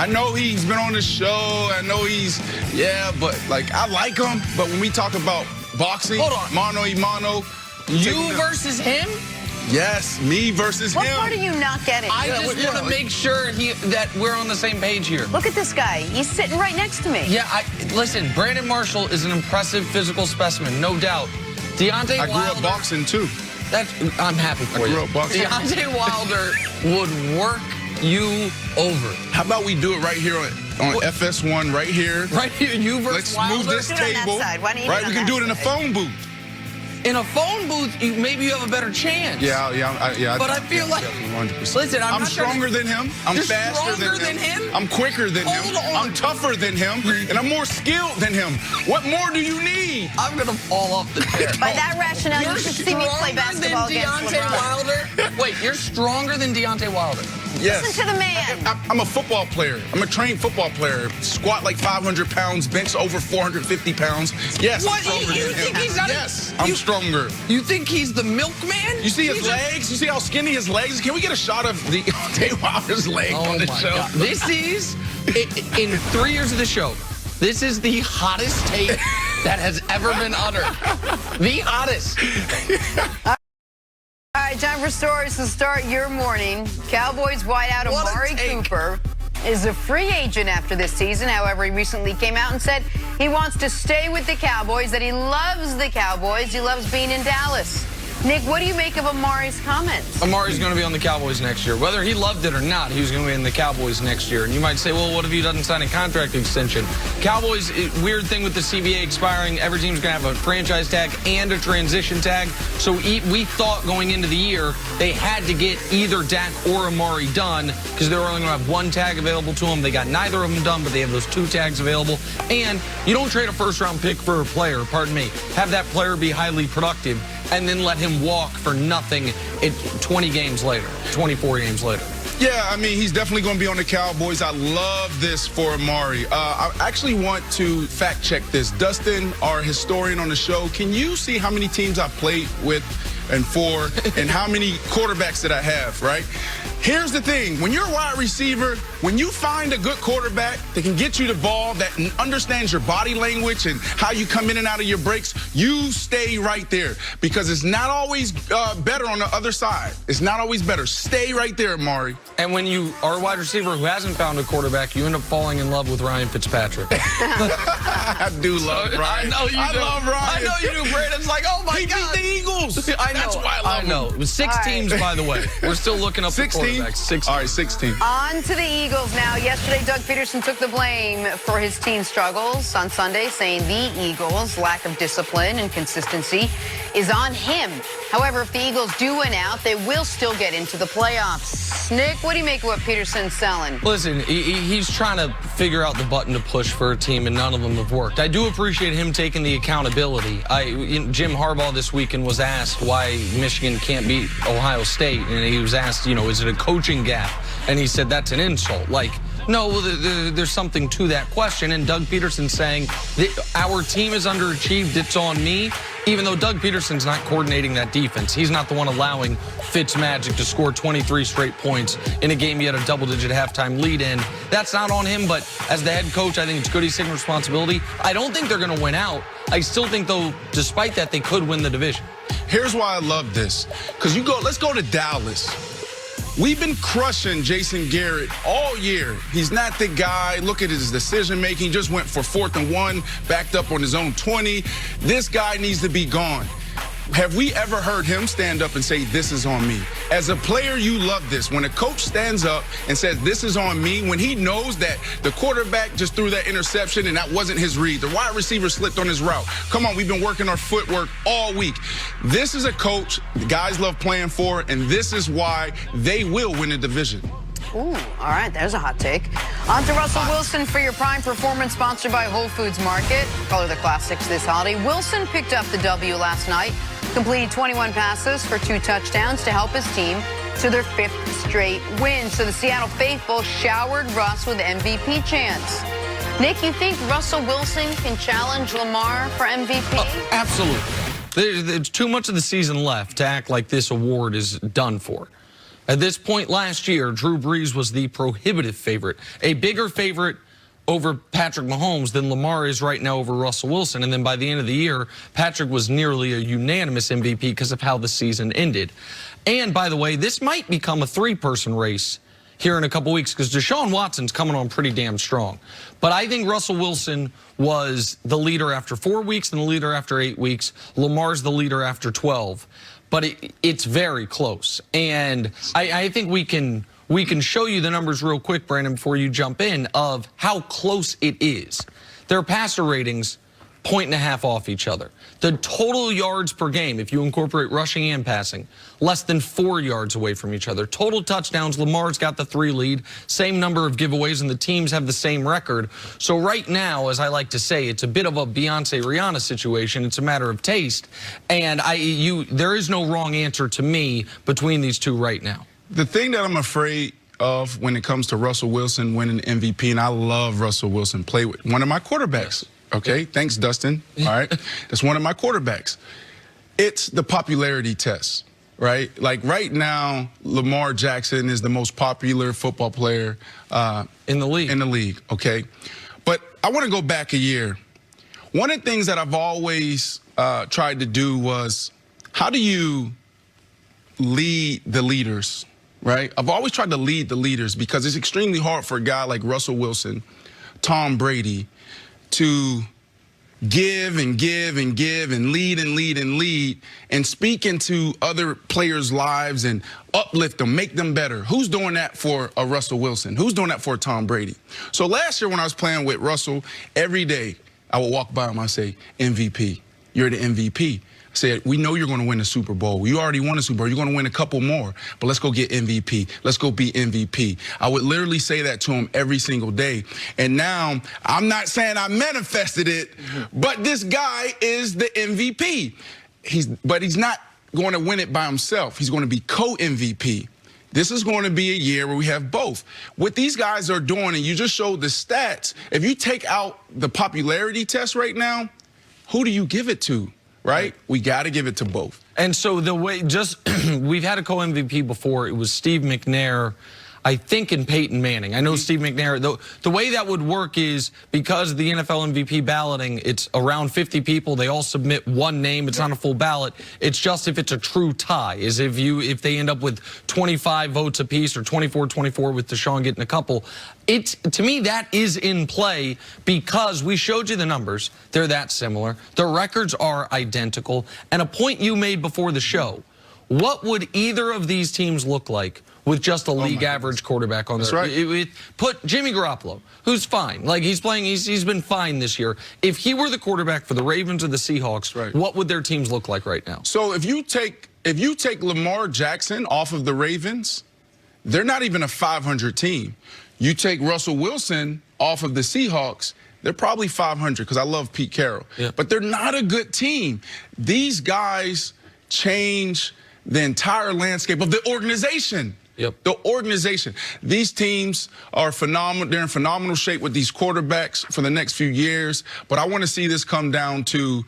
I know he's been on the show. I know but like I like him. But when we talk about boxing, hold on, mano y mano, you versus him. Yes, me versus what him. What part are you not getting? I just want to make sure that we're on the same page here. Look at this guy. He's sitting right next to me. Yeah, listen, Brandon Marshall is an impressive physical specimen, no doubt. Deontay Wilder. I grew up boxing, too. I'm happy for you. I grew up boxing. Deontay Wilder would work you over. How about we do it right here on FS1, right here? Right here, you versus Wilder? Let's move this table. Right, we can do it in a phone booth. In a phone booth, maybe you have a better chance. Yeah. But I feel like, 100%. Listen, I'm stronger than him. I'm faster than him. I'm quicker than him. I'm tougher than him, and I'm more skilled than him. What more do you need? I'm gonna fall off the chair. By that rationale, you should see me play basketball against Deontay Wilder. Wait, you're stronger than Deontay Wilder? Yes. Listen to the man. I'm a football player. I'm a trained football player. Squat like 500 pounds, bench over 450 pounds. Yes, what? I'm stronger You than think him. he's not Yes, I'm stronger. You think he's the milkman? You see his legs? You see how skinny his legs is? Can we get a shot of Deontay Wilder's leg on the show? God. This is, in 3 years of the show, this is the hottest take that has ever been uttered. The hottest. All right, time for stories to start your morning. Cowboys wideout Amari Cooper is a free agent after this season. However, he recently came out and said he wants to stay with the Cowboys, that he loves the Cowboys. He loves being in Dallas. Nick, what do you make of Amari's comments? Amari's going to be on the Cowboys next year. Whether he loved it or not, he was going to be in the Cowboys next year. And you might say, well, what if he doesn't sign a contract extension? Cowboys, weird thing with the CBA expiring, every team's going to have a franchise tag and a transition tag. So we thought going into the year they had to get either Dak or Amari done because they were only going to have one tag available to them. They got neither of them done, but they have those two tags available. And you don't trade a first-round pick for a player, pardon me. Have that player be highly productive and then let him walk for nothing 20 games later, 24 games later. Yeah, I mean, he's definitely going to be on the Cowboys. I love this for Amari. I actually want to fact check this. Dustin, our historian on the show, can you see how many teams I played with and for and how many quarterbacks that I have, right? Here's the thing. When you're a wide receiver, when you find a good quarterback that can get you the ball, that understands your body language and how you come in and out of your breaks, you stay right there because it's not always better on the other side. It's not always better. Stay right there, Amari. And when you are a wide receiver who hasn't found a quarterback, you end up falling in love with Ryan Fitzpatrick. I do love Ryan. I know you do. I love Ryan. I know you do, Brandon's like, oh, my God. He beat the Eagles. I know. That's why I love him. It was 6 teams, by the way. We're still looking up 16? the quarterbacks. 16. All right, 16. On to the Eagles now. Yesterday, Doug Peterson took the blame for his team's struggles on Sunday, saying the Eagles' lack of discipline and consistency is on him. However, if the Eagles do win out, they will still get into the playoffs. Nick, what do you make of what Peterson's selling? Listen, he's trying to figure out the button to push for a team, and none of them have worked. I do appreciate him taking the accountability. Jim Harbaugh this weekend was asked why Michigan can't beat Ohio State, and he was asked, is it a coaching gap? And he said that's an insult. Like, no, there's something to that question. And Doug Peterson's saying our team is underachieved. It's on me. Even though Doug Peterson's not coordinating that defense, he's not the one allowing Fitzmagic to score 23 straight points in a game he had a double-digit halftime lead in. That's not on him, but as the head coach, I think it's good he's taking responsibility. I don't think they're going to win out. I still think, though, despite that, they could win the division. Here's why I love this. Because let's go to Dallas. We've been crushing Jason Garrett all year. He's not the guy. Look at his decision-making. He just went for 4th and 1, backed up on his own 20. This guy needs to be gone. Have we ever heard him stand up and say, this is on me? As a player, you love this. When a coach stands up and says, this is on me, when he knows that the quarterback just threw that interception and that wasn't his read, the wide receiver slipped on his route. Come on, we've been working our footwork all week. This is a coach the guys love playing for, and this is why they will win a division. Ooh, all right, there's a hot take. On to Russell Wilson for your Prime Performance, sponsored by Whole Foods Market. Color the classics this holiday. Wilson picked up the W last night, completed 21 passes for 2 touchdowns to help his team to their 5th straight win. So the Seattle faithful showered Russ with MVP chants. Nick, you think Russell Wilson can challenge Lamar for MVP? Oh, absolutely. There's too much of the season left to act like this award is done for. At this point last year, Drew Brees was the prohibitive favorite, a bigger favorite over Patrick Mahomes than Lamar is right now over Russell Wilson. And then by the end of the year, Patrick was nearly a unanimous MVP because of how the season ended. And by the way, this might become a three-person race here in a couple weeks because Deshaun Watson's coming on pretty damn strong. But I think Russell Wilson was the leader after 4 weeks and the leader after 8 weeks. Lamar's the leader after 12. But it's very close. And I think we can show you the numbers real quick, Brandon, before you jump in, of how close it is. Their passer ratings, 1.5 off each other. The total yards per game, if you incorporate rushing and passing, less than 4 yards away from each other. Total touchdowns, Lamar's got the 3 lead, same number of giveaways, and the teams have the same record. So right now, as I like to say, it's a bit of a Beyonce-Rihanna situation. It's a matter of taste. And there is no wrong answer to me between these two right now. The thing that I'm afraid of when it comes to Russell Wilson winning MVP, and I love Russell Wilson, play with one of my quarterbacks. Yes. Okay, thanks, Dustin. All right, that's one of my quarterbacks. It's the popularity test, right? Like right now, Lamar Jackson is the most popular football player in the league. In the league, okay? But I want to go back a year. One of the things that I've always tried to do was, how do you lead the leaders, right? I've always tried to lead the leaders because it's extremely hard for a guy like Russell Wilson, Tom Brady, to give and give and give and lead and lead and lead and speak into other players' lives and uplift them, make them better. Who's doing that for a Russell Wilson? Who's doing that for a Tom Brady? So last year when I was playing with Russell, every day I would walk by him, I say, MVP, you're the MVP. I said, we know you're going to win the Super Bowl. You already won a Super Bowl. You're going to win a couple more. But let's go get MVP. Let's go be MVP. I would literally say that to him every single day. And now, I'm not saying I manifested it, but this guy is the MVP. But he's not going to win it by himself. He's going to be co-MVP. This is going to be a year where we have both. What these guys are doing, and you just showed the stats, if you take out the popularity test right now, who do you give it to? Right? We got to give it to both. And so the way, we've had a co-MVP before. It was Steve McNair, I think, and Peyton Manning. I know Steve McNair. The way that would work is because of the NFL MVP balloting, it's around 50 people. They all submit one name. It's not a full ballot. It's just if it's a true tie, is if they end up with 25 votes apiece or 24-24 with Deshaun getting a couple. To me, that is in play because we showed you the numbers. They're that similar. The records are identical. And a point you made before the show, what would either of these teams look like with just a league average quarterback on there? That's right. Put Jimmy Garoppolo, who's fine. Like, he's playing, he's been fine this year. If he were the quarterback for the Ravens or the Seahawks, what would their teams look like right now? So if you take Lamar Jackson off of the Ravens, they're not even a 500 team. You take Russell Wilson off of the Seahawks, they're probably 500 because I love Pete Carroll. Yeah. But they're not a good team. These guys change the entire landscape of the organization. Yep. The organization. These teams are phenomenal. They're in phenomenal shape with these quarterbacks for the next few years. But I want to see this come down to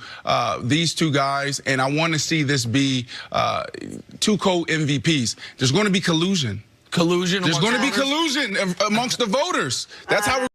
these two guys, and I want to see this be two co-MVPs. There's going to be collusion. Collusion? There's going to be collusion amongst the voters. That's how we're